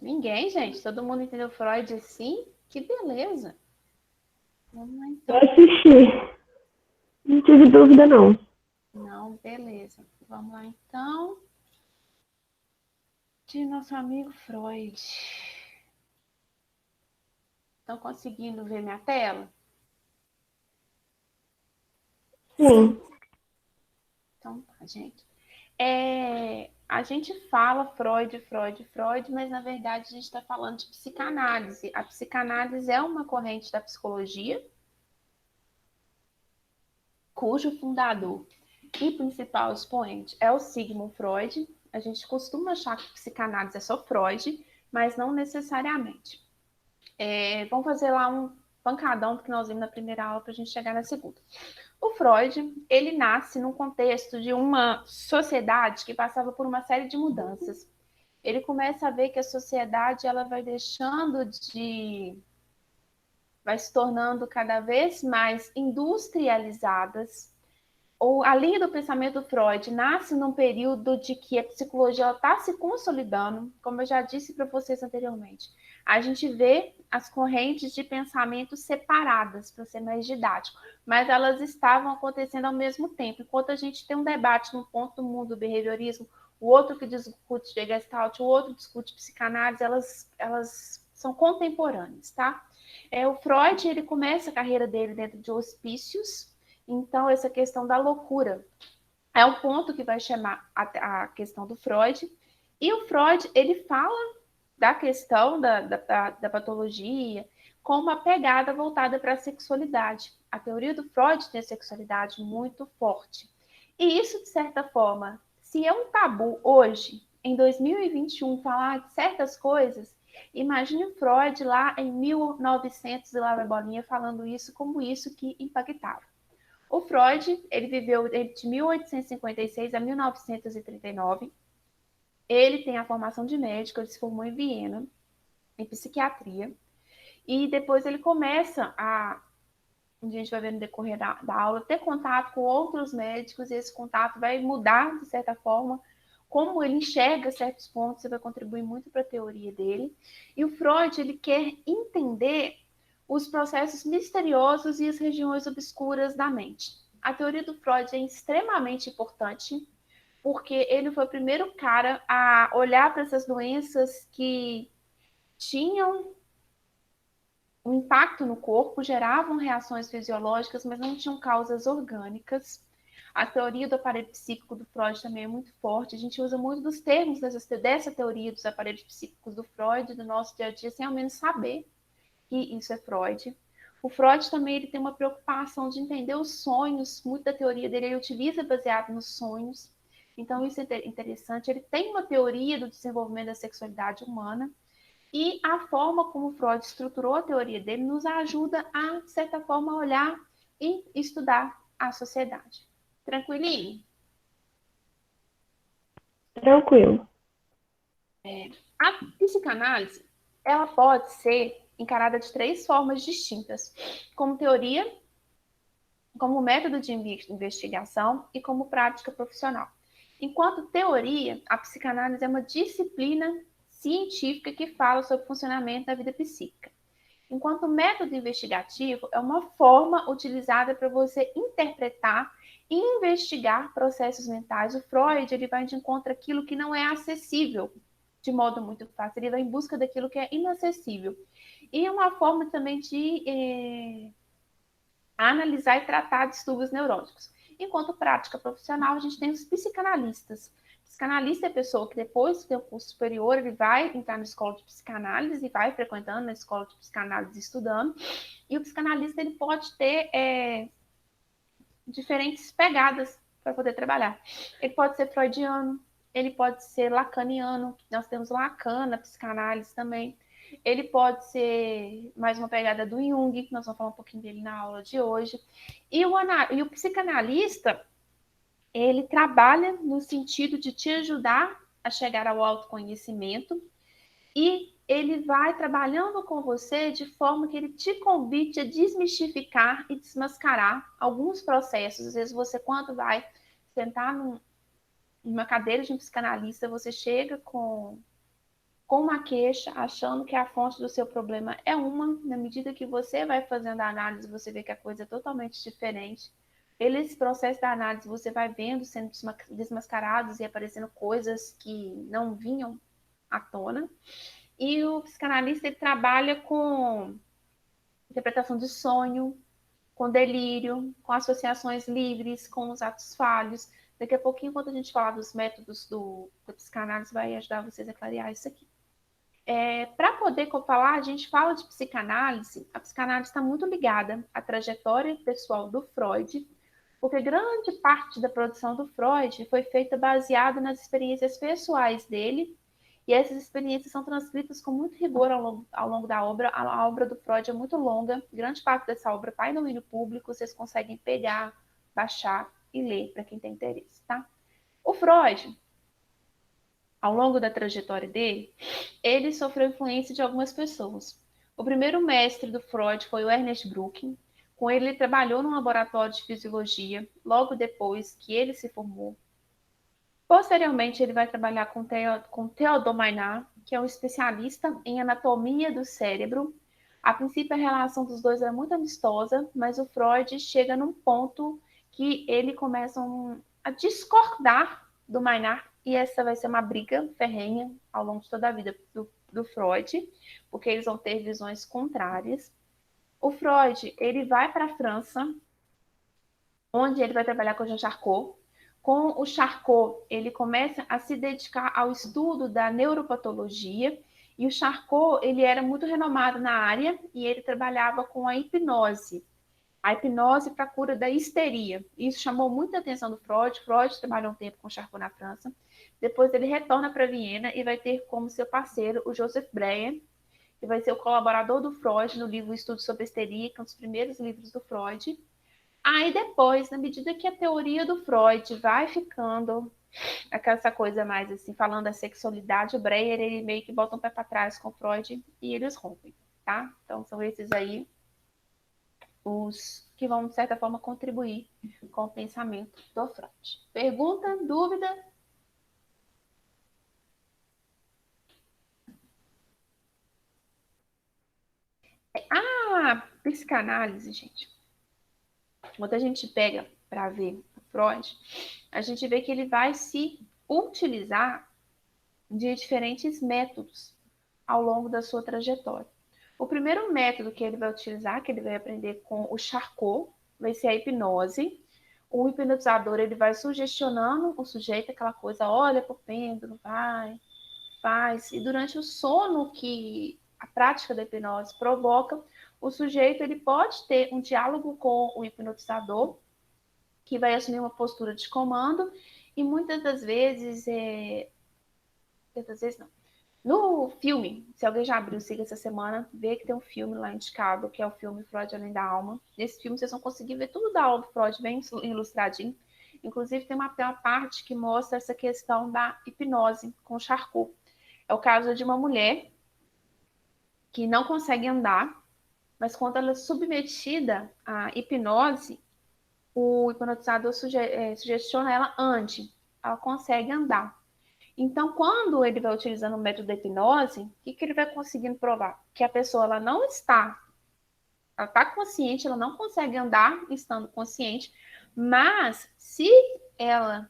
Ninguém, gente. Todo mundo entendeu Freud assim? Que beleza. Vamos lá, Eu então. assisti. Não tive dúvida, não. Não, beleza. Vamos lá, então. De nosso amigo Freud. Estão conseguindo ver minha tela? Sim. Então tá, gente. A gente fala Freud, Freud, Freud, mas na verdade a gente está falando de psicanálise. A psicanálise é uma corrente da psicologia cujo fundador e principal expoente é o Sigmund Freud. A gente costuma achar que psicanálise é só Freud, mas não necessariamente. Vamos fazer lá um pancadão do que nós vimos na primeira aula para a gente chegar na segunda. O Freud, ele nasce num contexto de uma sociedade que passava por uma série de mudanças. Ele começa a ver que a sociedade ela vai se tornando cada vez mais industrializadas. Ou a linha do pensamento do Freud nasce num período de que a psicologia está se consolidando, como eu já disse para vocês anteriormente. A gente vê as correntes de pensamento separadas, para ser mais didático, mas elas estavam acontecendo ao mesmo tempo. Enquanto a gente tem um debate no ponto do mundo do behaviorismo, o outro que discute Gestalt, o outro discute psicanálise, elas são contemporâneas, tá? O Freud, ele começa a carreira dele dentro de hospícios. Então, essa questão da loucura é um ponto que vai chamar a questão do Freud. E o Freud, ele fala da questão da patologia com uma pegada voltada para a sexualidade. A teoria do Freud tem a sexualidade muito forte. E isso, de certa forma, se é um tabu hoje, em 2021, falar de certas coisas, imagine o Freud lá em 1900 e lá vai bolinha falando isso, como isso que impactava. O Freud, ele viveu de 1856 a 1939. Ele tem a formação de médico, ele se formou em Viena, em psiquiatria. E depois ele começa a gente vai ver no decorrer da aula, ter contato com outros médicos, e esse contato vai mudar, de certa forma, como ele enxerga certos pontos, e vai contribuir muito para a teoria dele. E o Freud, ele quer entender os processos misteriosos e as regiões obscuras da mente. A teoria do Freud é extremamente importante, porque ele foi o primeiro cara a olhar para essas doenças que tinham um impacto no corpo, geravam reações fisiológicas, mas não tinham causas orgânicas. A teoria do aparelho psíquico do Freud também é muito forte. A gente usa muito dos termos dessa teoria dos aparelhos psíquicos do Freud, do nosso dia a dia, sem ao menos saber que isso é Freud. O Freud também ele tem uma preocupação de entender os sonhos. Muito da teoria dele ele utiliza baseado nos sonhos. Então, isso é interessante. Ele tem uma teoria do desenvolvimento da sexualidade humana. E a forma como Freud estruturou a teoria dele nos ajuda a, de certa forma, olhar e estudar a sociedade. Tranquilinho? Tranquilo. A psicanálise, ela pode ser encarada de três formas distintas: como teoria, como método de investigação e como prática profissional. Enquanto teoria, a psicanálise é uma disciplina científica que fala sobre o funcionamento da vida psíquica. Enquanto método investigativo é uma forma utilizada para você interpretar e investigar processos mentais. O Freud ele vai de encontro àquilo que não é acessível de modo muito fácil, ele vai em busca daquilo que é inacessível. E é uma forma também de analisar e tratar distúrbios neuróticos. Enquanto prática profissional, a gente tem os psicanalistas. Psicanalista é a pessoa que depois de ter o curso superior, ele vai entrar na escola de psicanálise e vai frequentando na escola de psicanálise estudando. E o psicanalista ele pode ter diferentes pegadas para poder trabalhar. Ele pode ser freudiano, ele pode ser lacaniano, nós temos Lacan na psicanálise também. Ele pode ser mais uma pegada do Jung, que nós vamos falar um pouquinho dele na aula de hoje. E o psicanalista, ele trabalha no sentido de te ajudar a chegar ao autoconhecimento e ele vai trabalhando com você de forma que ele te convite a desmistificar e desmascarar alguns processos. Às vezes você, quando vai sentar numa cadeira de um psicanalista, você chega com com uma queixa, achando que a fonte do seu problema é uma. Na medida que você vai fazendo a análise, você vê que a coisa é totalmente diferente. Pelo processo da análise, você vai vendo sendo desmascarados e aparecendo coisas que não vinham à tona. E o psicanalista ele trabalha com interpretação de sonho, com delírio, com associações livres, com os atos falhos. Daqui a pouquinho, quando a gente falar dos métodos da psicanálise, vai ajudar vocês a clarear isso aqui. Para poder falar, a gente fala de psicanálise, a psicanálise está muito ligada à trajetória pessoal do Freud, porque grande parte da produção do Freud foi feita baseada nas experiências pessoais dele, e essas experiências são transcritas com muito rigor ao longo da obra. A obra do Freud é muito longa, grande parte dessa obra está em domínio público, vocês conseguem pegar, baixar e ler para quem tem interesse, tá? O Freud, ao longo da trajetória dele, ele sofreu influência de algumas pessoas. O primeiro mestre do Freud foi o Ernest Bruckner. Com ele trabalhou num laboratório de fisiologia, logo depois que ele se formou. Posteriormente, ele vai trabalhar com Theodor Maynard, que é um especialista em anatomia do cérebro. A princípio, a relação dos dois era muito amistosa, mas o Freud chega num ponto que ele começa a discordar do Maynard, e essa vai ser uma briga ferrenha ao longo de toda a vida do Freud, porque eles vão ter visões contrárias. O Freud, ele vai para a França, onde ele vai trabalhar com o Jean Charcot. Com o Charcot, ele começa a se dedicar ao estudo da neuropatologia, e o Charcot, ele era muito renomado na área, e ele trabalhava com a hipnose para a cura da histeria. Isso chamou muita atenção do Freud. Freud trabalhou um tempo com o Charcot na França. Depois ele retorna para Viena e vai ter como seu parceiro o Joseph Breuer, que vai ser o colaborador do Freud no livro Estudo sobre a Histeria, que é um dos primeiros livros do Freud. Aí depois, na medida que a teoria do Freud vai ficando essa coisa mais assim, falando da sexualidade, o Breuer, ele meio que bota um pé para trás com o Freud e eles rompem, tá? Então são esses aí os que vão, de certa forma, contribuir com o pensamento do Freud. Pergunta, dúvida? A psicanálise, gente, quando a gente pega para ver o Freud, a gente vê que ele vai se utilizar de diferentes métodos ao longo da sua trajetória. O primeiro método que ele vai utilizar, que ele vai aprender com o Charcot, vai ser a hipnose. O hipnotizador, ele vai sugestionando o sujeito, aquela coisa, olha para o pêndulo, vai, faz. E durante o sono que a prática da hipnose provoca, o sujeito ele pode ter um diálogo com o hipnotizador, que vai assumir uma postura de comando, e muitas das vezes, não. No filme, se alguém já abriu o Siga essa semana, vê que tem um filme lá indicado, que é o filme Freud Além da Alma. Nesse filme vocês vão conseguir ver tudo da obra do Freud bem ilustradinho. Inclusive tem uma parte que mostra essa questão da hipnose com Charcot. É o caso de uma mulher que não consegue andar, mas quando ela é submetida à hipnose, o hipnotizador sugestiona ela ande, ela consegue andar. Então, quando ele vai utilizando o método da hipnose, o que ele vai conseguindo provar? Que a pessoa ela não está, ela está consciente, ela não consegue andar estando consciente, mas se ela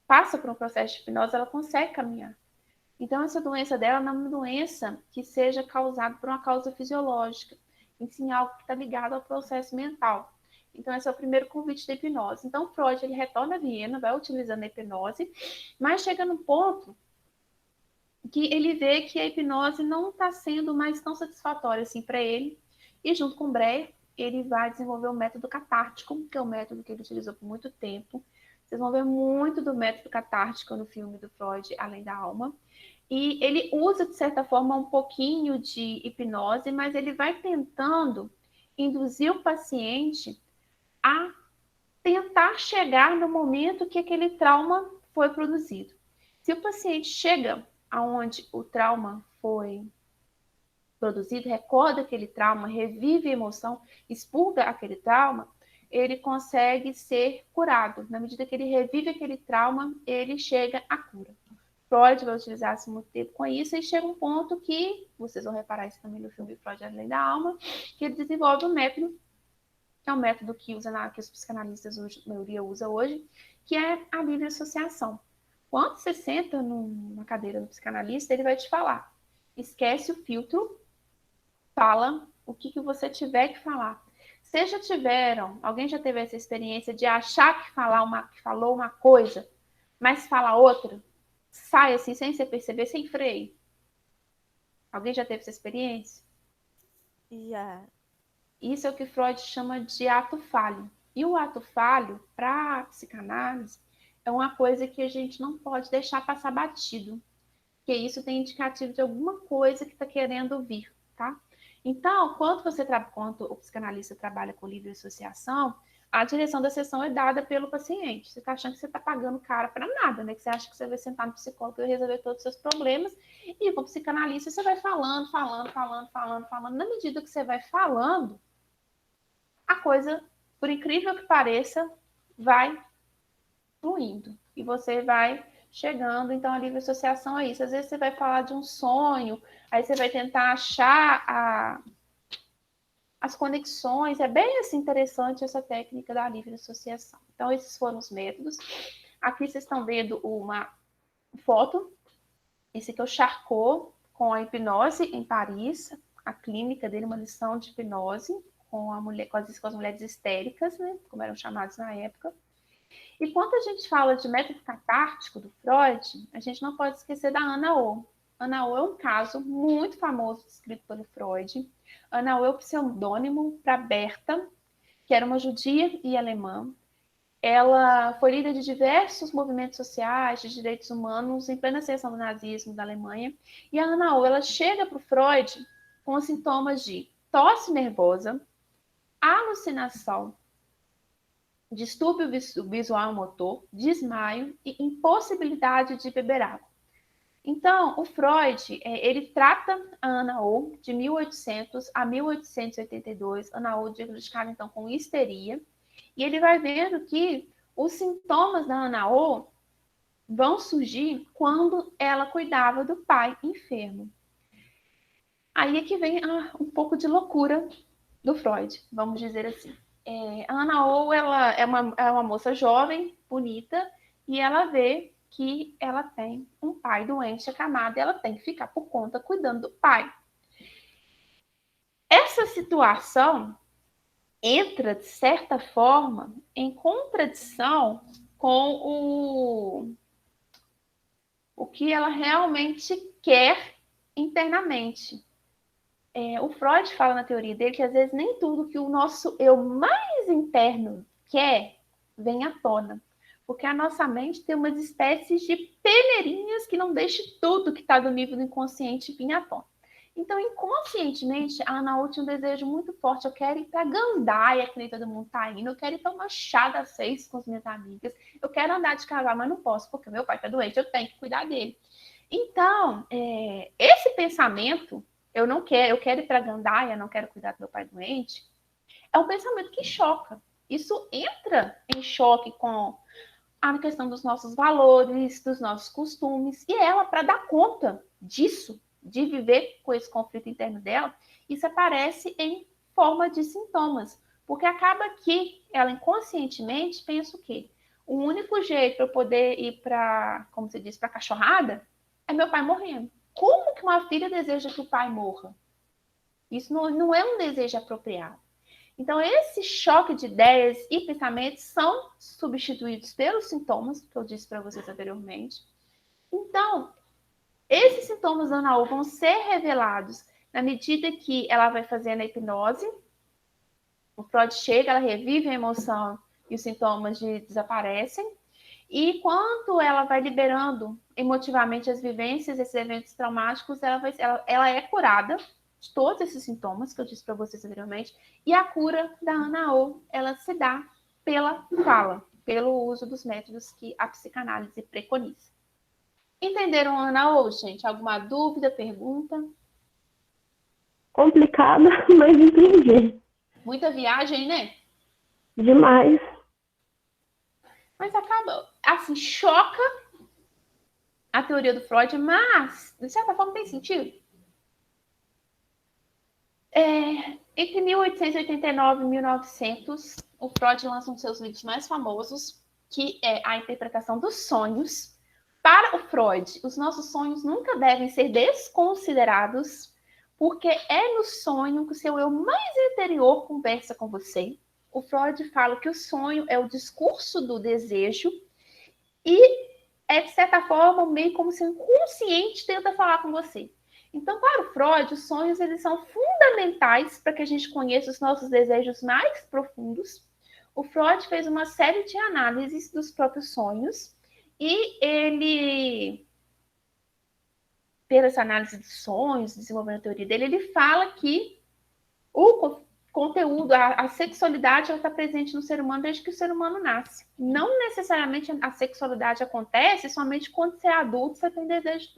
passa por um processo de hipnose, ela consegue caminhar. Então, essa doença dela não é uma doença que seja causada por uma causa fisiológica, e sim algo que está ligado ao processo mental. Então, esse é o primeiro convite da hipnose. Então, Freud ele retorna a Viena, vai utilizando a hipnose, mas chega no ponto que ele vê que a hipnose não está sendo mais tão satisfatória assim para ele, e junto com o Breuer, ele vai desenvolver o método catártico, que é o método que ele utilizou por muito tempo. Vocês vão ver muito do método catártico no filme do Freud, Além da Alma. E ele usa, de certa forma, um pouquinho de hipnose, mas ele vai tentando induzir o paciente a tentar chegar no momento que aquele trauma foi produzido. Se o paciente chega aonde o trauma foi produzido, recorda aquele trauma, revive a emoção, expurga aquele trauma, ele consegue ser curado. Na medida que ele revive aquele trauma, ele chega à cura. Freud vai utilizar-se muito tempo com isso, e chega um ponto que, vocês vão reparar isso também no filme Freud, Além da Alma, que ele desenvolve um método, que é um método que os psicanalistas hoje, a maioria usa hoje, que é a livre associação. Quando você senta numa cadeira do psicanalista, ele vai te falar, esquece o filtro, fala o que você tiver que falar. Vocês já tiveram, alguém já teve essa experiência de achar que falou uma coisa, mas fala outra? Sai assim, sem você perceber, sem freio. Alguém já teve essa experiência? Já. Isso é o que Freud chama de ato falho. E o ato falho, para a psicanálise, é uma coisa que a gente não pode deixar passar batido. Porque isso tem indicativo de alguma coisa que está querendo vir, tá? Então, quando o psicanalista trabalha com livre associação, a direção da sessão é dada pelo paciente. Você está achando que você está pagando caro para nada, né? Que você acha que você vai sentar no psicólogo e resolver todos os seus problemas. E com o psicanalista você vai falando. Na medida que você vai falando, a coisa, por incrível que pareça, vai fluindo. E você vai chegando. Então, a livre associação é isso. Às vezes você vai falar de um sonho, aí você vai tentar achar as conexões. É bem assim, interessante essa técnica da livre associação. Então, esses foram os métodos. Aqui vocês estão vendo uma foto. Esse aqui é o Charcot com a hipnose em Paris. A clínica dele, uma lição de hipnose com as mulheres histéricas, né? Como eram chamadas na época. E quando a gente fala de método catártico do Freud, a gente não pode esquecer da Ana O. Ana O é um caso muito famoso descrito pelo Freud. Ana O é o pseudônimo para Berta, que era uma judia e alemã. Ela foi líder de diversos movimentos sociais de direitos humanos em plena ascensão do nazismo da Alemanha. E a Ana O, ela chega para o Freud com os sintomas de tosse nervosa, alucinação, distúrbio visual motor, desmaio e impossibilidade de beber água. Então, o Freud, ele trata a Ana O de 1800 a 1882, Ana O diagnosticada então com histeria, e ele vai vendo que os sintomas da Ana O vão surgir quando ela cuidava do pai enfermo. Aí é que vem um pouco de loucura do Freud, vamos dizer assim. A Ana O, ela é uma moça jovem, bonita, e ela vê que ela tem um pai doente acamado e ela tem que ficar por conta cuidando do pai. Essa situação entra, de certa forma, em contradição com o que ela realmente quer internamente. O Freud fala na teoria dele que às vezes nem tudo que o nosso eu mais interno quer vem à tona. Porque a nossa mente tem umas espécies de peneirinhas que não deixam tudo que está do nível do inconsciente vir à tona. Então, inconscientemente, a Ana U tinha um desejo muito forte. Eu quero ir para Gandaia, que nem todo mundo está indo. Eu quero ir tomar chá das 6 com as minhas amigas. Eu quero andar de cavalo, mas não posso, porque meu pai está doente. Eu tenho que cuidar dele. Então, esse pensamento, eu quero ir para Gandaia, não quero cuidar do meu pai doente, é um pensamento que choca. Isso entra em choque com a questão dos nossos valores, dos nossos costumes. E ela, para dar conta disso, de viver com esse conflito interno dela, isso aparece em forma de sintomas. Porque acaba que ela inconscientemente pensa o quê? O único jeito para eu poder ir para, como se diz, para a cachorrada é meu pai morrendo. Como que uma filha deseja que o pai morra? Isso não é um desejo apropriado. Então, esse choque de ideias e pensamentos são substituídos pelos sintomas, que eu disse para vocês anteriormente. Então, esses sintomas da Ana U vão ser revelados na medida que ela vai fazendo a hipnose. O Freud chega, ela revive a emoção e os sintomas desaparecem. E quando ela vai liberando emotivamente as vivências, esses eventos traumáticos, ela é curada de todos esses sintomas que eu disse para vocês anteriormente. E a cura da Ana O, ela se dá pela fala, pelo uso dos métodos que a psicanálise preconiza. Entenderam, Ana O, gente? Alguma dúvida, pergunta? Complicada, mas entendi. Muita viagem, né? Demais. Mas acaba, assim, choca, a teoria do Freud, mas, de certa forma, tem sentido. Entre 1889 e 1900, o Freud lança um dos seus livros mais famosos, que é A Interpretação dos Sonhos. Para o Freud, os nossos sonhos nunca devem ser desconsiderados, porque é no sonho que o seu eu mais interior conversa com você. O Freud fala que o sonho é o discurso do desejo e é, de certa forma, meio como se o inconsciente tenta falar com você. Então, para o Freud, os sonhos eles são fundamentais para que a gente conheça os nossos desejos mais profundos. O Freud fez uma série de análises dos próprios sonhos e ele, pela análise de sonhos, desenvolvendo a teoria dele, ele fala que o conteúdo, a sexualidade está presente no ser humano desde que o ser humano nasce. Não necessariamente a sexualidade acontece somente quando você é adulto, você tem desejo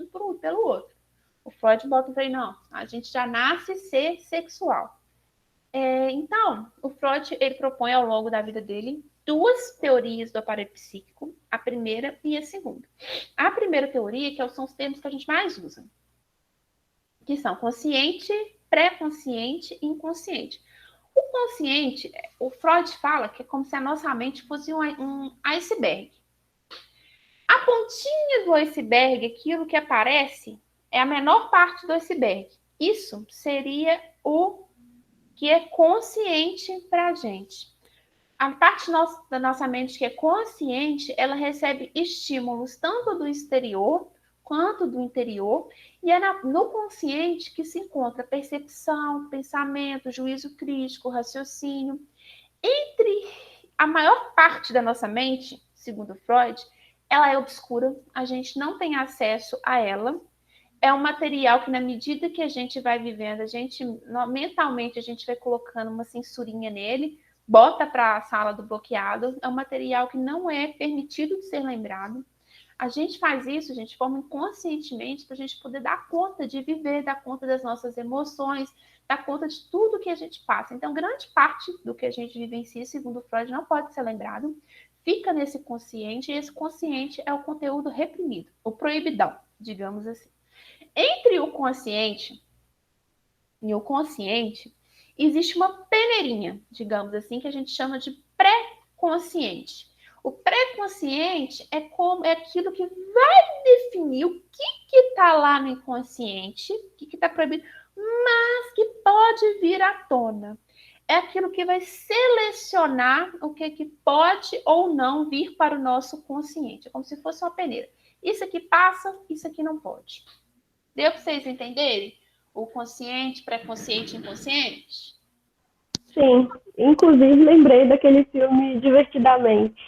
pelo outro. O Freud bota aí, não, a gente já nasce ser sexual. Então, o Freud ele propõe ao longo da vida dele duas teorias do aparelho psíquico, a primeira e a segunda. A primeira teoria, que são os termos que a gente mais usa, que são consciente, pré-consciente e inconsciente. O consciente, o Freud fala que é como se a nossa mente fosse um iceberg. A pontinha do iceberg, aquilo que aparece, é a menor parte do iceberg. Isso seria o que é consciente para a gente. A parte da nossa mente que é consciente, ela recebe estímulos tanto do exterior quanto do interior, e é no consciente que se encontra percepção, pensamento, juízo crítico, raciocínio. Entre a maior parte da nossa mente, segundo Freud, ela é obscura, a gente não tem acesso a ela. É um material que, na medida que a gente vai vivendo, mentalmente a gente vai colocando uma censurinha nele, bota para a sala do bloqueado. É um material que não é permitido de ser lembrado. A gente faz isso, gente, de forma inconscientemente, para a gente poder dar conta de viver, dar conta das nossas emoções, dar conta de tudo que a gente passa. Então, grande parte do que a gente vivencia, segundo Freud, não pode ser lembrado, fica nesse consciente, e esse consciente é o conteúdo reprimido, o proibidão, digamos assim. Entre o consciente e o consciente, existe uma peneirinha, digamos assim, que a gente chama de pré-consciente. O pré-consciente é aquilo que vai definir o que está lá no inconsciente, o que está proibido, mas que pode vir à tona. É aquilo que vai selecionar o que pode ou não vir para o nosso consciente. É como se fosse uma peneira. Isso aqui passa, isso aqui não pode. Deu para vocês entenderem? O consciente, pré-consciente e inconsciente? Sim. Inclusive, lembrei daquele filme Divertidamente.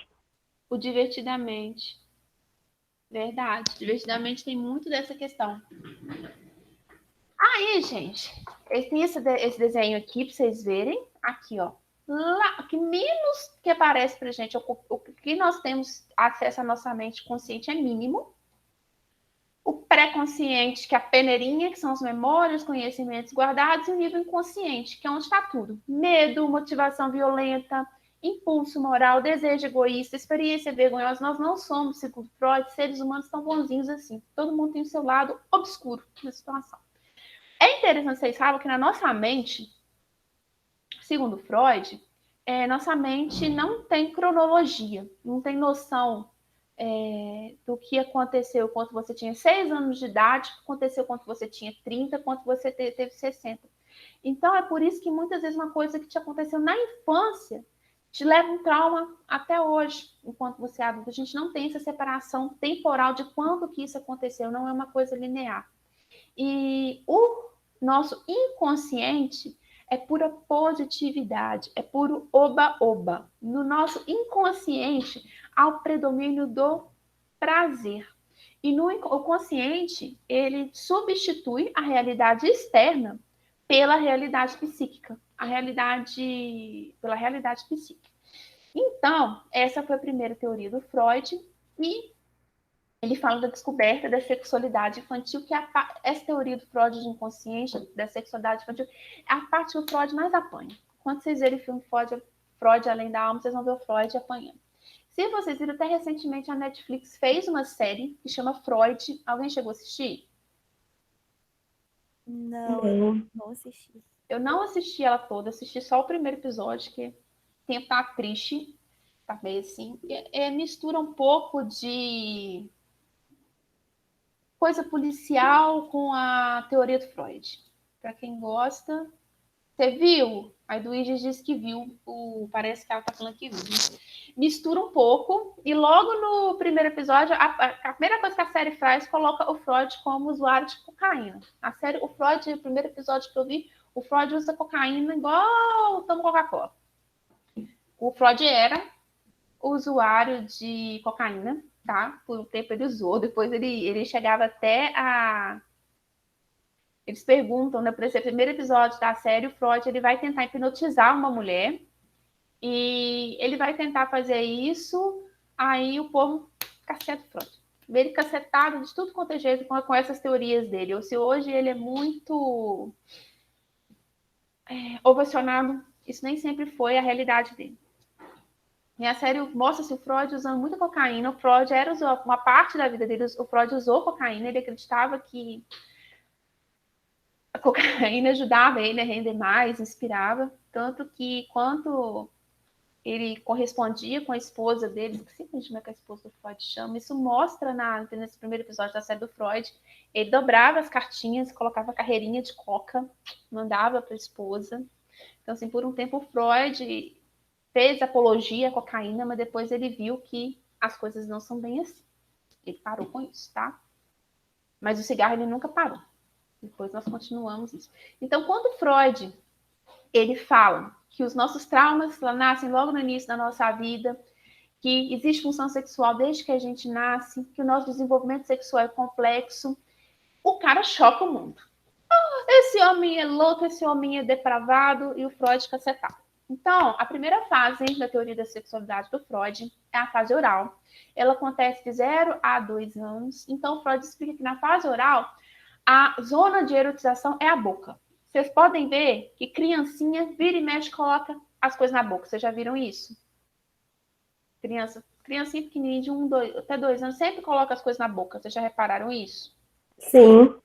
O Divertidamente. Verdade. Divertidamente tem muito dessa questão. Aí, gente, tem esse desenho aqui para vocês verem. Aqui, ó. Lá, o que menos que aparece pra gente, o que nós temos acesso à nossa mente consciente é mínimo. O pré-consciente, que é a peneirinha, que são as memórias, conhecimentos guardados, e o nível inconsciente, que é onde está tudo. Medo, motivação violenta, impulso moral, desejo egoísta, experiência vergonhosa. Nós não somos, segundo Freud, seres humanos tão bonzinhos assim. Todo mundo tem o seu lado obscuro da situação. É interessante vocês sabem que na nossa mente, segundo Freud, nossa mente não tem cronologia, não tem noção do que aconteceu quando você tinha 6 anos de idade, o que aconteceu quando você tinha 30, quando você teve 60. Então, é por isso que muitas vezes uma coisa que te aconteceu na infância te leva um trauma até hoje, enquanto você é adulto. A gente não tem essa separação temporal de quando que isso aconteceu, não é uma coisa linear. E o nosso inconsciente é pura positividade, é puro oba-oba. No nosso inconsciente há o predomínio do prazer. E o consciente, ele substitui a realidade externa pela realidade psíquica, pela realidade psíquica. Então, essa foi a primeira teoria do Freud, e ele fala da descoberta da sexualidade infantil, que é essa teoria do Freud de inconsciente, da sexualidade infantil, é a parte que o Freud mais apanha. Quando vocês verem o filme Freud Além da Alma, vocês vão ver o Freud apanhando. Se vocês viram, até recentemente a Netflix fez uma série que chama Freud. Alguém chegou a assistir? Não, eu Não. não assisti. Eu não assisti ela toda, assisti só o primeiro episódio, que o tempo tá triste, tá meio assim. Mistura um pouco de coisa policial com a teoria do Freud. Para quem gosta, você viu? A Eduíges disse que viu. Parece que ela tá falando que viu. Mistura um pouco. E logo no primeiro episódio, a primeira coisa que a série faz, coloca o Freud como usuário de cocaína. A série, o Freud, o primeiro episódio que eu vi, o Freud usa cocaína igual toma Coca-Cola. O Freud era usuário de cocaína, tá? Por um tempo ele usou. Depois ele chegava até a... Eles perguntam, né, por esse primeiro episódio da série, o Freud ele vai tentar hipnotizar uma mulher e ele vai tentar fazer isso, aí o povo caceta o Freud. Vê ele cacetado de tudo quanto é jeito com essas teorias dele. Ou se hoje ele é muito ovacionado, isso nem sempre foi a realidade dele. E a série mostra-se o Freud usando muita cocaína. O Freud era uma parte da vida dele, o Freud usou cocaína, ele acreditava que a cocaína ajudava ele a render mais, inspirava, tanto que quando ele correspondia com a esposa dele, esqueci como é que a esposa do Freud chama, isso mostra nesse primeiro episódio da série do Freud, ele dobrava as cartinhas, colocava carreirinha de coca, mandava para a esposa. Então, assim, por um tempo o Freud fez apologia à cocaína, mas depois ele viu que as coisas não são bem assim. Ele parou com isso, tá? Mas o cigarro ele nunca parou. Depois nós continuamos isso. Então, quando Freud ele fala que os nossos traumas nascem logo no início da nossa vida, que existe função sexual desde que a gente nasce, que o nosso desenvolvimento sexual é complexo, o cara choca o mundo. Esse homem é louco, esse homem é depravado, e o Freud cacetado. Então, a primeira fase da teoria da sexualidade do Freud é a fase oral. Ela acontece de 0 a 2 anos. Então, Freud explica que na fase oral, a zona de erotização é a boca. Vocês podem ver que criancinha vira e mexe coloca as coisas na boca. Vocês já viram isso? Criancinha pequenininha de até 2 anos sempre coloca as coisas na boca. Vocês já repararam isso? Sim.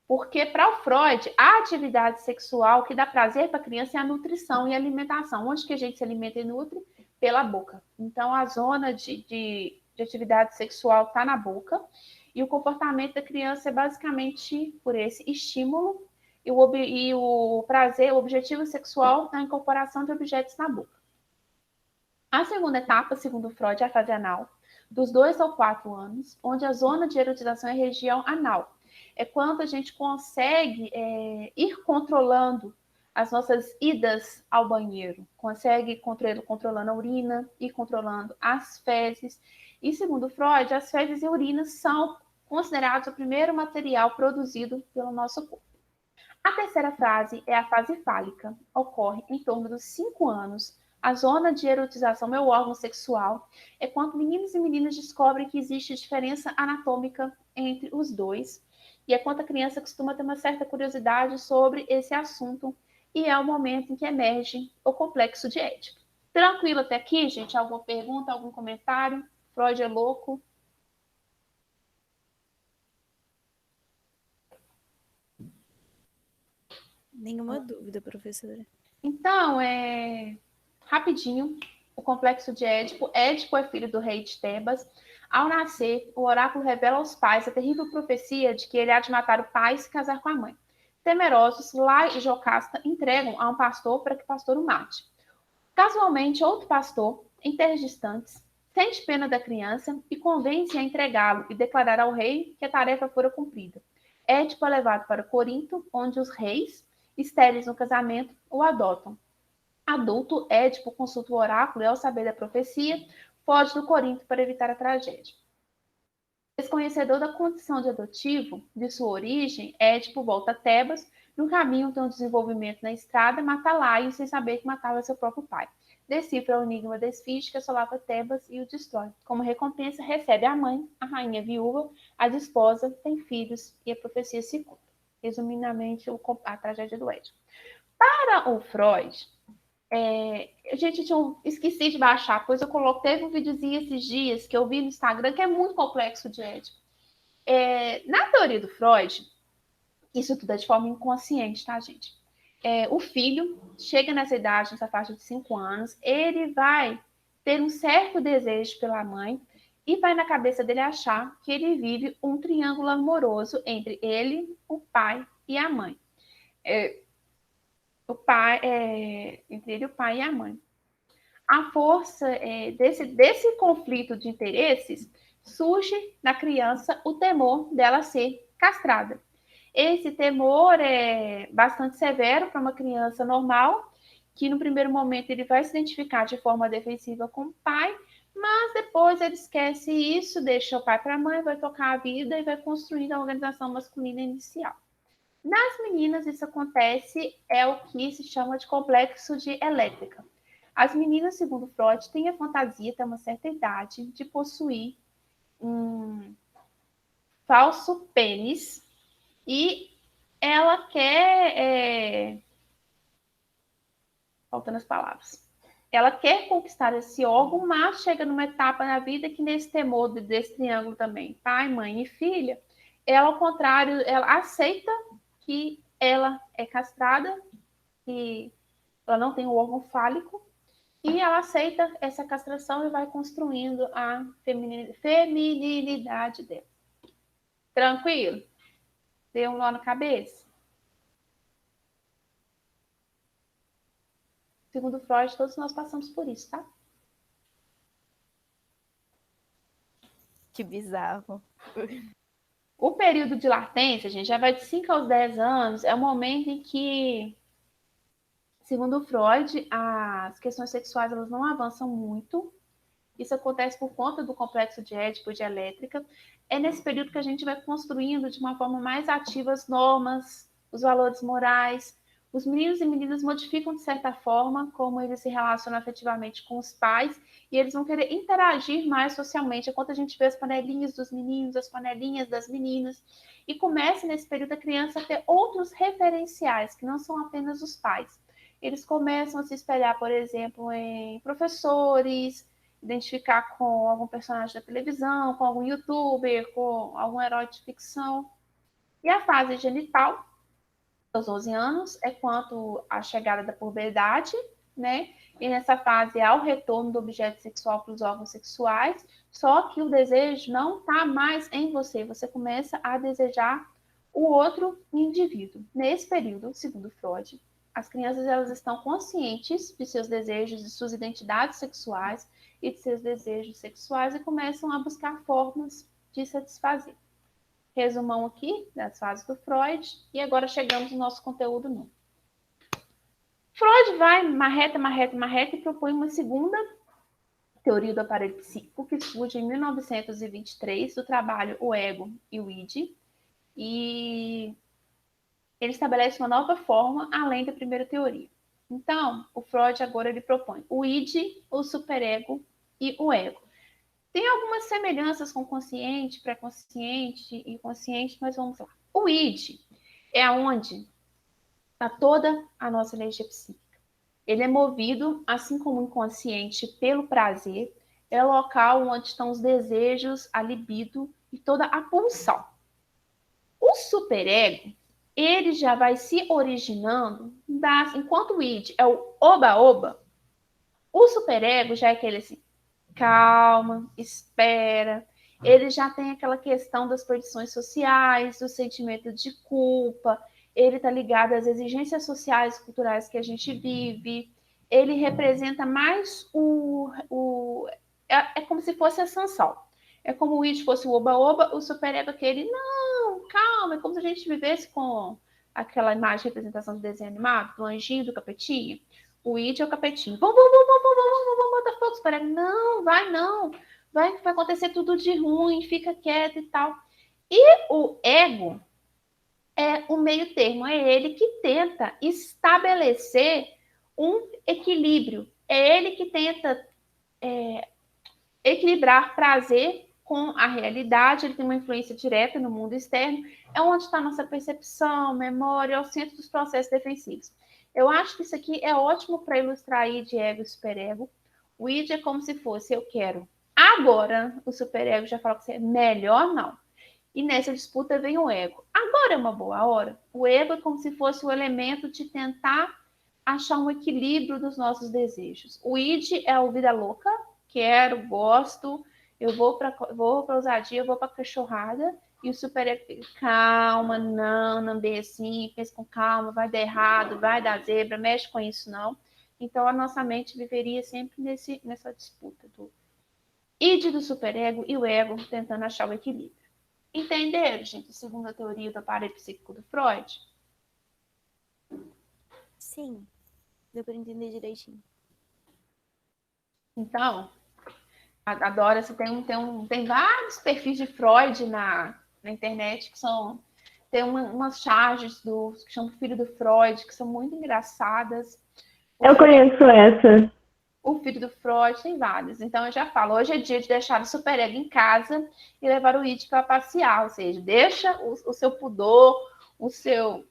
Porque para o Freud, a atividade sexual que dá prazer para a criança é a nutrição e a alimentação. Onde que a gente se alimenta e nutre? Pela boca. Então, a zona de atividade sexual está na boca. E o comportamento da criança é basicamente por esse estímulo e o prazer, o objetivo sexual na incorporação de objetos na boca. A segunda etapa, segundo Freud, é a fase anal, dos 2 aos 4 anos, onde a zona de erotização é a região anal. É quando a gente consegue ir controlando as nossas idas ao banheiro, consegue controlando a urina e controlando as fezes. E segundo Freud, as fezes e urinas são considerados o primeiro material produzido pelo nosso corpo. A terceira fase é a fase fálica. Ocorre em torno dos 5 anos. A zona de erotização é o órgão sexual. É quando meninos e meninas descobrem que existe diferença anatômica entre os dois. E é quando a criança costuma ter uma certa curiosidade sobre esse assunto. E é o momento em que emerge o complexo de Édipo. Tranquilo até aqui, gente? Alguma pergunta, algum comentário? Freud é louco? Nenhuma dúvida, professora. Então, rapidinho, o complexo de Édipo. Édipo é filho do rei de Tebas. Ao nascer, o oráculo revela aos pais a terrível profecia de que ele há de matar o pai e se casar com a mãe. Temerosos, Lá e Jocasta entregam a um pastor para que o pastor o mate. Casualmente, outro pastor, em terras distantes, sente pena da criança e convence a entregá-lo e declarar ao rei que a tarefa fora cumprida. Édipo é levado para Corinto, onde os reis, estéreis no casamento, o adotam. Adulto, Édipo consulta o oráculo e, ao saber da profecia, foge do Corinto para evitar a tragédia. Desconhecedor da condição de adotivo, de sua origem, Édipo volta a Tebas. No caminho tem um desenvolvimento na estrada, mata Laio sem saber que matava seu próprio pai. Decifra o enigma da esfinge que assolava Tebas e o destrói. Como recompensa, recebe a mãe, a rainha viúva, a desposa, tem filhos e a profecia se cumpre. Resumidamente, a tragédia do Édipo. Para o Freud, Gente, esqueci de baixar, pois eu coloquei, teve um videozinho esses dias que eu vi no Instagram que é muito complexo de Édipo. Na teoria do Freud, isso tudo é de forma inconsciente, tá, gente? O filho chega nessa idade, nessa faixa de 5 anos, ele vai ter um certo desejo pela mãe e vai na cabeça dele achar que ele vive um triângulo amoroso entre ele, o pai e a mãe. Entre ele, o pai e a mãe. A força desse conflito de interesses surge na criança o temor dela ser castrada. Esse temor é bastante severo para uma criança normal, que no primeiro momento ele vai se identificar de forma defensiva com o pai, mas depois ele esquece isso, deixa o pai para a mãe, vai tocar a vida e vai construindo a organização masculina inicial. Nas meninas, isso acontece, é o que se chama de complexo de elétrica. As meninas, segundo Freud, têm a fantasia, até uma certa idade, de possuir um falso pênis e ela quer. Faltando as palavras. Ela quer conquistar esse órgão, mas chega numa etapa na vida que, nesse temor desse triângulo também, pai, mãe e filha, ela, ao contrário, ela aceita que ela é castrada, que ela não tem o órgão fálico, e ela aceita essa castração e vai construindo a feminilidade dela. Tranquilo? Deu um nó na cabeça? Segundo Freud, todos nós passamos por isso, tá? Que bizarro. O período de latência, gente, já vai de 5 aos 10 anos, é o momento em que, segundo Freud, as questões sexuais elas não avançam muito. Isso acontece por conta do complexo de Édipo e de elétrica. É nesse período que a gente vai construindo de uma forma mais ativa as normas, os valores morais. Os meninos e meninas modificam, de certa forma, como eles se relacionam afetivamente com os pais, e eles vão querer interagir mais socialmente. Enquanto a gente vê as panelinhas dos meninos, as panelinhas das meninas, e começa nesse período a criança a ter outros referenciais, que não são apenas os pais. Eles começam a se espelhar, por exemplo, em professores, identificar com algum personagem da televisão, com algum youtuber, com algum herói de ficção. E a fase genital, aos 12 anos, é quanto à chegada da puberdade, né? E nessa fase há o retorno do objeto sexual para os órgãos sexuais, só que o desejo não está mais em você, você começa a desejar o outro indivíduo. Nesse período, segundo Freud, as crianças elas estão conscientes de seus desejos, de suas identidades sexuais e de seus desejos sexuais e começam a buscar formas de satisfazer. Resumão aqui das fases do Freud e agora chegamos no nosso conteúdo novo. Freud vai marreta e propõe uma segunda teoria do aparelho psíquico que surge em 1923 do trabalho O Ego e o Id, e ele estabelece uma nova forma além da primeira teoria. Então, o Freud agora ele propõe o id, o superego e o ego. Tem algumas semelhanças com consciente, pré-consciente e consciente, mas vamos lá. O id é onde está toda a nossa energia psíquica. Ele é movido, assim como o inconsciente, pelo prazer. É o local onde estão os desejos, a libido e toda a pulsão. O superego, ele já vai se originando enquanto o id é o oba-oba, o superego já é aquele assim, calma, espera. Ele já tem aquela questão das perdições sociais, do sentimento de culpa, ele está ligado às exigências sociais e culturais que a gente vive. Ele representa mais é como se fosse a Sansão. É como o id fosse o oba-oba, o superego aquele, não, calma, é como se a gente vivesse com aquela imagem de representação de desenho animado, do anjinho, do capetinho. O id é o capetinho. Vamos botar fogo, superego. Não, vai não. Vai acontecer tudo de ruim, fica quieto e tal. E o ego é o meio termo, é ele que tenta estabelecer um equilíbrio. É ele que tenta equilibrar prazer com a realidade, ele tem uma influência direta no mundo externo, é onde está a nossa percepção, memória, é o centro dos processos defensivos. Eu acho que isso aqui é ótimo para ilustrar id, ego e superego. O id é como se fosse eu quero. Agora, o superego já fala que você é melhor não. E nessa disputa vem o ego. Agora é uma boa hora. O ego é como se fosse o elemento de tentar achar um equilíbrio dos nossos desejos. O id é o vida louca, quero, gosto, eu vou para ousadia, eu vou para cachorrada. E o superego fica, calma, não bem assim, pensa com calma, vai dar errado, vai dar zebra, mexe com isso não. Então a nossa mente viveria sempre nessa disputa do id do superego e o ego tentando achar o equilíbrio. Entenderam, gente, segundo a teoria do aparelho psíquico do Freud? Sim, deu para entender direitinho. Então, a Dora, você tem vários perfis de Freud na internet que são. Tem umas charges que chamam Filho do Freud, que são muito engraçadas. Eu conheço essa. O Filho do Freud tem vários. Então, eu já falo, hoje é dia de deixar o superego em casa e levar o id para passear. Ou seja, deixa o seu pudor, o seu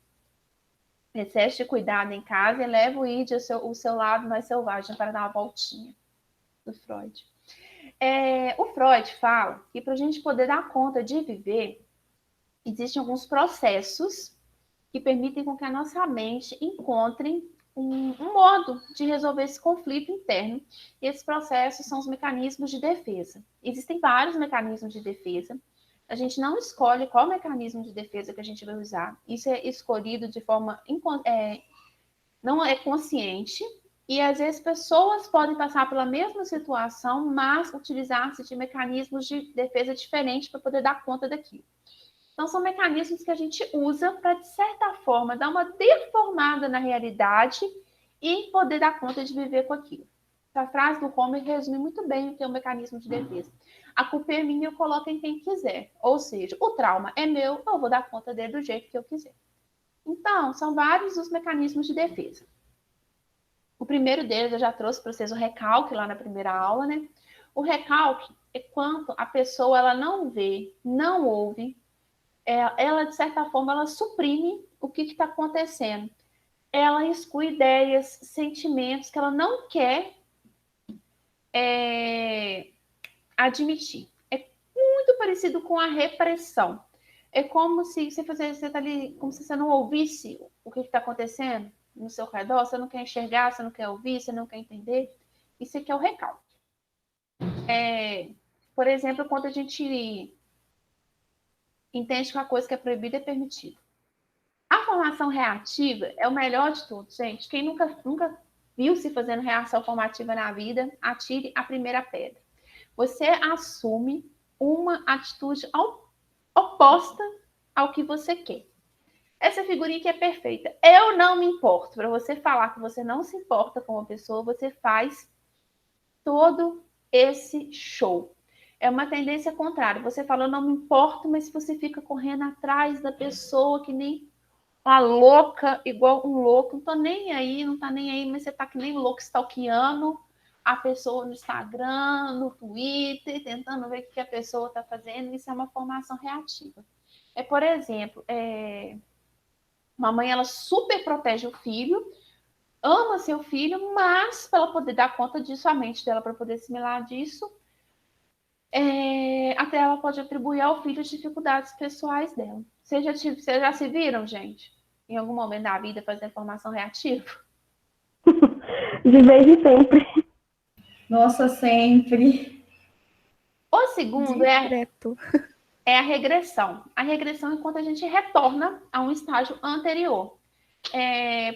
excesso de cuidado em casa e leva o id, o seu lado mais selvagem, para dar uma voltinha do Freud. O Freud fala que para a gente poder dar conta de viver, existem alguns processos que permitem com que a nossa mente encontre um modo de resolver esse conflito interno. E esses processos são os mecanismos de defesa. Existem vários mecanismos de defesa. A gente não escolhe qual mecanismo de defesa que a gente vai usar. Isso é escolhido de forma não é consciente. E às vezes pessoas podem passar pela mesma situação, mas utilizar-se de mecanismos de defesa diferentes para poder dar conta daquilo. Então, são mecanismos que a gente usa para, de certa forma, dar uma deformada na realidade e poder dar conta de viver com aquilo. Essa frase do Homer resume muito bem o que é um mecanismo de defesa. A culpa é minha, eu coloco em quem quiser. Ou seja, o trauma é meu, eu vou dar conta dele do jeito que eu quiser. Então, são vários os mecanismos de defesa. O primeiro deles eu já trouxe para vocês o recalque lá na primeira aula, né? O recalque é quando a pessoa ela não vê, não ouve, ela de certa forma ela suprime o que está acontecendo. Ela exclui ideias, sentimentos que ela não quer admitir. É muito parecido com a repressão. É como se você tá ali, como se você não ouvisse o que está acontecendo no seu redor, você não quer enxergar, você não quer ouvir, você não quer entender. Isso aqui é o recalque. Por exemplo, quando a gente entende que uma coisa que é proibida é permitida. A formação reativa é o melhor de tudo, gente. Quem nunca viu se fazendo reação formativa na vida, atire a primeira pedra. Você assume uma atitude oposta ao que você quer. Essa figurinha aqui é perfeita. Eu não me importo. Para você falar que você não se importa com uma pessoa, você faz todo esse show. É uma tendência contrária. Você fala, eu não me importo, mas você fica correndo atrás da pessoa que nem uma louca, igual um louco. Não tô nem aí, não tá nem aí, mas você tá que nem louco stalkeando a pessoa no Instagram, no Twitter, tentando ver o que a pessoa está fazendo. Isso é uma formação reativa. Por exemplo, uma mãe, ela super protege o filho, ama seu filho, mas para ela poder dar conta disso, a mente dela, para poder assimilar disso, até ela pode atribuir ao filho as dificuldades pessoais dela. Vocês já se viram, gente, em algum momento da vida, fazendo formação reativa? De vez em sempre. Nossa, sempre. O segundo Direto. é a regressão. A regressão é quando a gente retorna a um estágio anterior.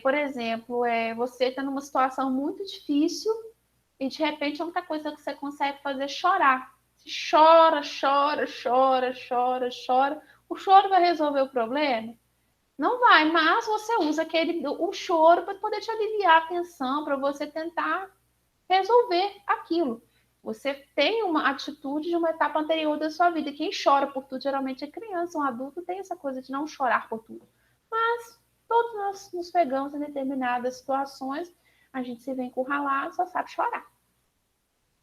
Por exemplo, você está numa situação muito difícil e, de repente, a única coisa que você consegue fazer é chorar. Você chora. O choro vai resolver o problema? Não vai, mas você usa o choro para poder te aliviar a tensão, para você tentar resolver aquilo. Você tem uma atitude de uma etapa anterior da sua vida. Quem chora por tudo geralmente é criança, um adulto tem essa coisa de não chorar por tudo. Mas todos nós nos pegamos em determinadas situações, a gente se vê encurralado, só sabe chorar.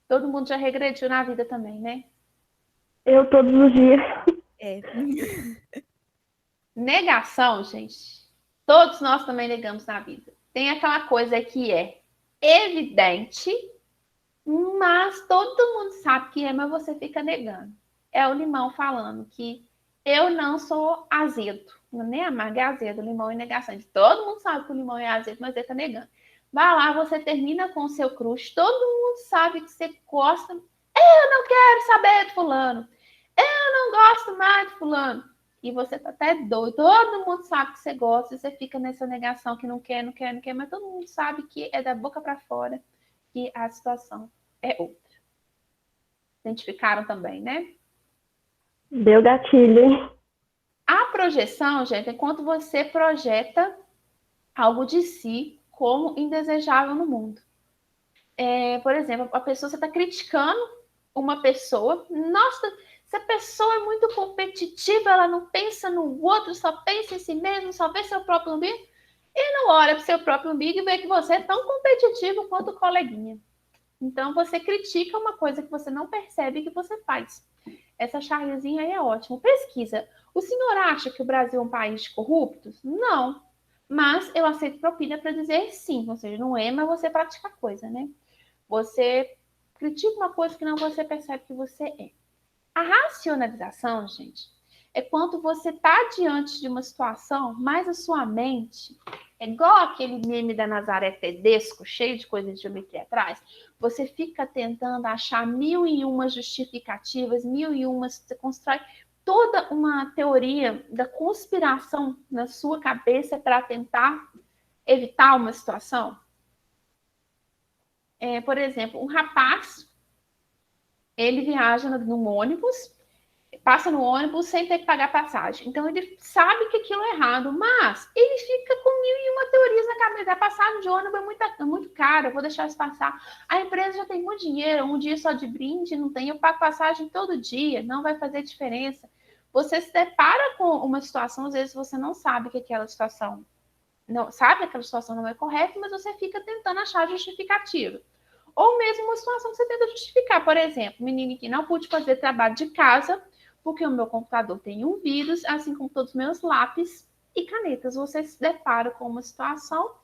Todo mundo já regrediu na vida também, né? Eu todos os dias. Negação, gente. Todos nós também negamos na vida. tem aquela coisa que é evidente, mas todo mundo sabe que é, mas você fica negando. É o limão falando que eu não sou azedo, nem amargo é azedo, limão é negação. Todo mundo sabe que o limão é azedo, mas ele tá negando. Vai lá, você termina com o seu crush, todo mundo sabe que você gosta. Eu não quero saber de fulano. Eu não gosto mais de fulano. E você tá até doido. Todo mundo sabe que você gosta e você fica nessa negação que não quer, não quer, não quer, mas todo mundo sabe que é da boca para fora que a situação é outra. Identificaram também, né? Deu gatilho, hein? A projeção, gente, é quando você projeta algo de si como indesejável no mundo. Por exemplo, a pessoa, você está criticando uma pessoa, nossa, essa pessoa é muito competitiva, ela não pensa no outro, só pensa em si mesmo, só vê seu próprio umbigo, e não olha para o seu próprio umbigo e vê que você é tão competitivo quanto o coleguinha. Então, você critica uma coisa que você não percebe que você faz. Essa chargezinha aí é ótima. Pesquisa. O senhor acha que o Brasil é um país de corruptos? Não. Mas eu aceito propina para dizer sim. Ou seja, não é, mas você pratica a coisa, né? Você critica uma coisa que não você percebe que você é. A racionalização, gente, é quando você está diante de uma situação, mas a sua mente é igual aquele meme da Nazaré Tedesco, cheio de coisa de geometria atrás. Você fica tentando achar mil e uma justificativas, mil e uma, você constrói toda uma teoria da conspiração na sua cabeça para tentar evitar uma situação. Por exemplo, um rapaz, ele viaja num ônibus, passa no ônibus sem ter que pagar passagem. Então, ele sabe que aquilo é errado, mas ele fica com mil e uma teorias na cabeça. A passagem de ônibus é muito cara, eu vou deixar isso passar. A empresa já tem muito dinheiro, um dia só de brinde, não tem. Eu pago passagem todo dia, não vai fazer diferença. Você se depara com uma situação, às vezes você não sabe que aquela situação não sabe que aquela situação não é correta, mas você fica tentando achar justificativa. Ou mesmo uma situação que você tenta justificar. Por exemplo, menino que não pude fazer trabalho de casa porque o meu computador tem um vírus, assim como todos os meus lápis e canetas. Você se depara com uma situação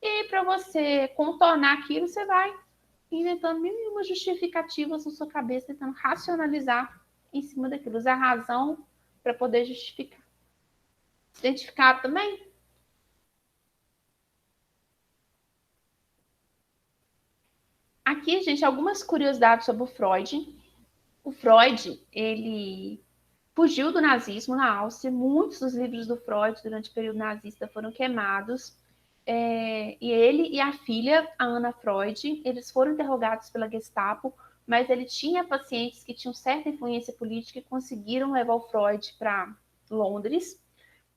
e para você contornar aquilo, você vai inventando mil e uma justificativas na sua cabeça, tentando racionalizar em cima daquilo, usar a razão para poder justificar. Se identificar também? Aqui, gente, algumas curiosidades sobre o Freud. O Freud, ele fugiu do nazismo na Áustria. Muitos dos livros do Freud durante o período nazista foram queimados. E ele e a filha, a Ana Freud, eles foram interrogados pela Gestapo, mas ele tinha pacientes que tinham certa influência política e conseguiram levar o Freud para Londres.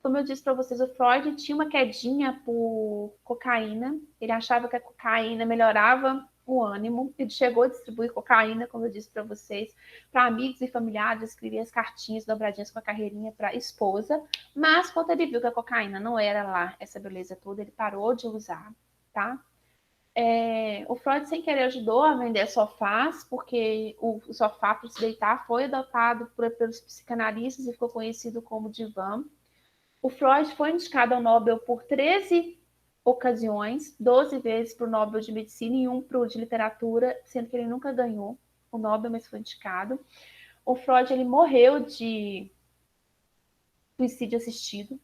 Como eu disse para vocês, o Freud tinha uma quedinha por cocaína. Ele achava que a cocaína melhorava o ânimo. Ele chegou a distribuir cocaína, como eu disse para vocês, para amigos e familiares, escrevia as cartinhas dobradinhas com a carreirinha para a esposa. Mas quando ele viu que a cocaína não era lá essa beleza toda, ele parou de usar, tá? O Freud, sem querer, ajudou a vender sofás, porque o sofá para se deitar foi adotado pelos psicanalistas e ficou conhecido como divã. O Freud foi indicado ao Nobel por 13 ocasiões, 12 vezes para o Nobel de Medicina e um para o de Literatura, sendo que ele nunca ganhou o Nobel, mas foi indicado. O Freud, ele morreu de suicídio assistido.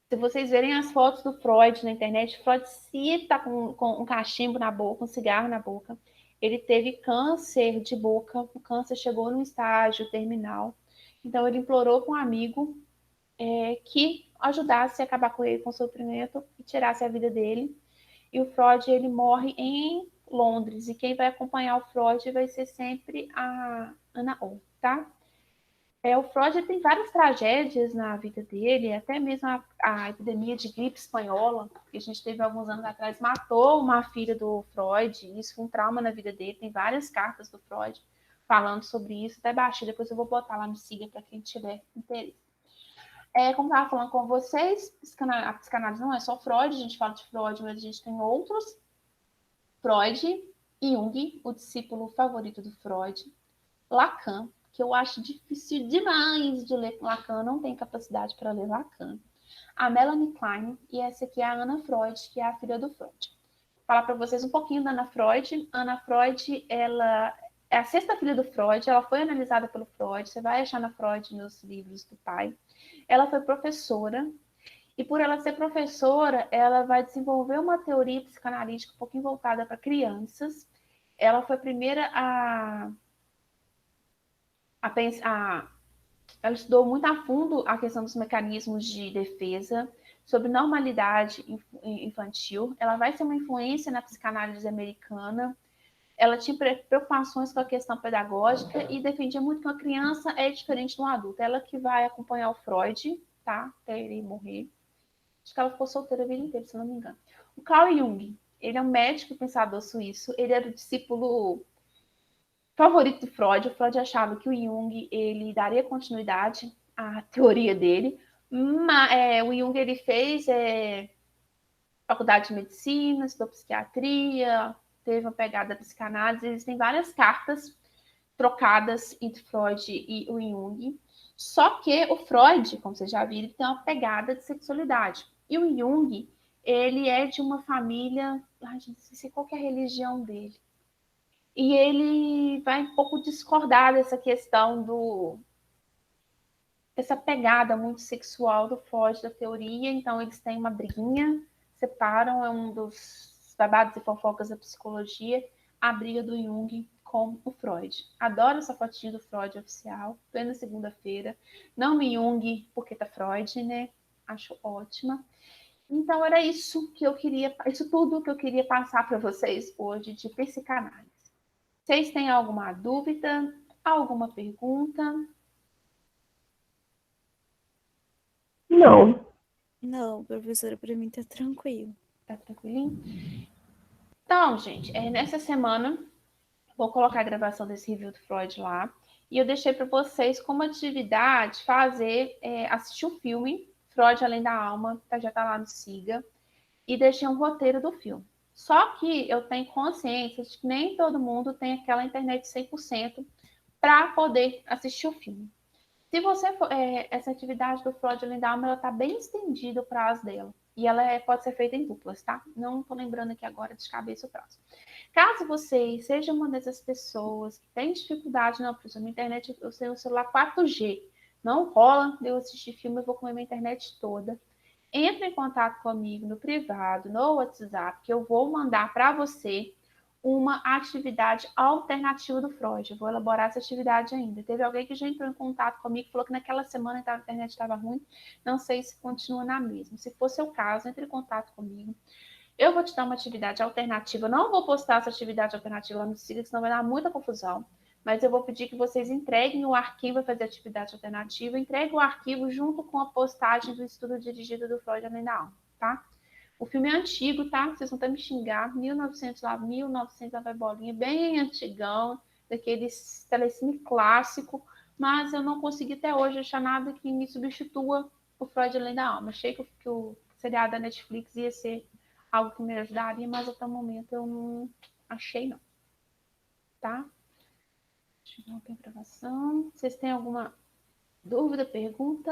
Se vocês verem as fotos do Freud na internet, o Freud se tá com um cachimbo na boca, um cigarro na boca. Ele teve câncer de boca, o câncer chegou num estágio terminal. Então, ele implorou com um amigo que ajudasse a acabar com ele, com o sofrimento e tirasse a vida dele. E o Freud, ele morre em Londres. E quem vai acompanhar o Freud vai ser sempre a Ana Oh, tá? O Freud tem várias tragédias na vida dele, até mesmo a epidemia de gripe espanhola, que a gente teve alguns anos atrás, matou uma filha do Freud, e isso foi um trauma na vida dele. Tem várias cartas do Freud falando sobre isso, até baixei, depois eu vou botar lá no Siga para quem tiver interesse. Como eu estava falando com vocês, a psicanálise não é só Freud, a gente fala de Freud, mas a gente tem outros. Freud, Jung, o discípulo favorito do Freud, Lacan, que eu acho difícil demais de ler Lacan, não tenho capacidade para ler Lacan. a Melanie Klein, e essa aqui é a Anna Freud, que é a filha do Freud. Vou falar para vocês um pouquinho da Anna Freud. Anna Freud, ela é a sexta filha do Freud, ela foi analisada pelo Freud, você vai achar na Freud nos livros do pai. Ela foi professora, e por ela ser professora, ela vai desenvolver uma teoria psicanalítica um pouquinho voltada para crianças. Ela foi a primeira a pensar, ela estudou muito a fundo a questão dos mecanismos de defesa, sobre normalidade infantil. Ela vai ser uma influência na psicanálise americana. Ela tinha preocupações com a questão pedagógica e defendia muito que uma criança é diferente de um adulto. Ela que vai acompanhar o Freud, tá? Até ele morrer. Acho que ela ficou solteira a vida inteira, se não me engano. O Carl Jung, ele é um médico e pensador suíço. Ele era o discípulo favorito do Freud. O Freud achava que o Jung ele daria continuidade à teoria dele. Mas, o Jung ele fez faculdade de medicina, estudou psiquiatria, teve uma pegada psicanálise. Existem várias cartas trocadas entre Freud e o Jung. Só que o Freud, como vocês já viram, tem uma pegada de sexualidade. E o Jung, ele é de uma família... Ai, gente, não sei qual que é a religião dele. E ele vai um pouco discordar dessa questão essa pegada muito sexual do Freud, da teoria. Então, eles têm uma briguinha, separam, é um dos babados e fofocas da psicologia, a briga do Jung com o Freud. Adoro essa fotinha do Freud oficial, plena segunda-feira. Não me Jung, porque tá Freud, né? Acho ótima. Então, era isso que eu queria, isso tudo que eu queria passar para vocês hoje de psicanálise. Vocês têm alguma dúvida? Alguma pergunta? Não. Não, professora, para mim tá tranquilo. Tá tranquilinho? Então, gente, nessa semana vou colocar a gravação desse review do Freud lá. E eu deixei para vocês como atividade fazer, assistir o filme Freud Além da Alma, que já tá lá no Siga. E deixei um roteiro do filme. Só que eu tenho consciência de que nem todo mundo tem aquela internet 100% para poder assistir o filme. Se você for, essa atividade do Freud Além da Alma, ela está bem estendida o prazo dela. E ela pode ser feita em duplas, tá? Não estou lembrando aqui agora de cabeça o prazo. Caso você seja uma dessas pessoas que tem dificuldade, não, professor, minha internet, eu tenho um celular 4G, não rola de eu assistir filme, eu vou comer minha internet toda. Entre em contato comigo no privado, no WhatsApp, que eu vou mandar para você uma atividade alternativa do Freud. Eu vou elaborar essa atividade ainda. Teve alguém que já entrou em contato comigo, falou que naquela semana a internet estava ruim. Não sei se continua na mesma. Se for seu caso, entre em contato comigo. Eu vou te dar uma atividade alternativa. Não vou postar essa atividade alternativa lá no Siga, senão vai dar muita confusão. Mas eu vou pedir que vocês entreguem o arquivo para fazer atividade alternativa. Entregue o arquivo junto com a postagem do estudo dirigido do Freud Além da Alma, tá? O filme é antigo, tá? Vocês vão até me xingar. 1900 lá, 1900 lá vai bolinha. Bem antigão, daquele telecine clássico. Mas eu não consegui até hoje achar nada que me substitua o Freud Além da Alma. Achei que o seriado da Netflix ia ser algo que me ajudaria, mas até o momento eu não achei, não. Tá? Deixa eu ver a gravação. Vocês têm alguma dúvida, pergunta?